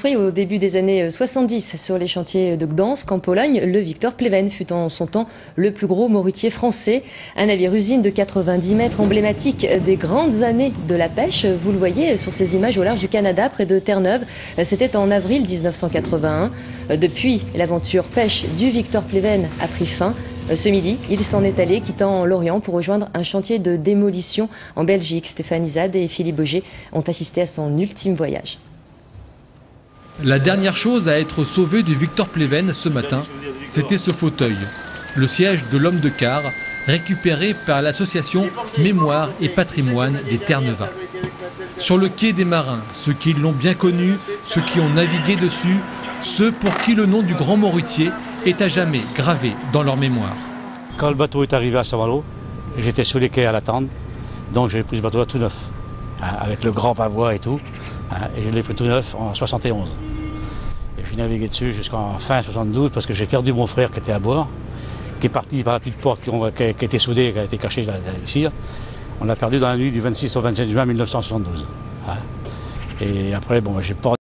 construit au début des années 70 sur les chantiers de Gdansk en Pologne, le Victor Pleven fut en son temps le plus gros morutier français. Un navire-usine de 90 mètres emblématique des grandes années de la pêche. Vous le voyez sur ces images au large du Canada, près de Terre-Neuve. C'était en avril 1981. Depuis, l'aventure pêche du Victor Pleven a pris fin. Ce midi, il s'en est allé, quittant l'Orient pour rejoindre un chantier de démolition en Belgique. Stéphane Izad et Philippe Boger ont assisté à son ultime voyage. La dernière chose à être sauvée du Victor Pleven ce matin, c'était ce fauteuil, le siège de l'homme de quart, récupéré par l'association Mémoire et Patrimoine des Terre-Neuvains. Sur le quai des marins, ceux qui l'ont bien connu, ceux qui ont navigué dessus, ceux pour qui le nom du grand morutier est à jamais gravé dans leur mémoire. Quand le bateau est arrivé à Saint-Malo, j'étais sur les quais à l'attendre, donc j'ai pris ce bateau-là tout neuf, avec le grand pavois et tout, et je l'ai pris tout neuf en 71. Et je suis navigué dessus jusqu'en fin 72 parce que j'ai perdu mon frère qui était à bord, qui est parti par la petite porte qui était soudée, qui a été cachée là, ici. On l'a perdu dans la nuit du 26 au 27 juin 1972. Et après, bon, j'ai pas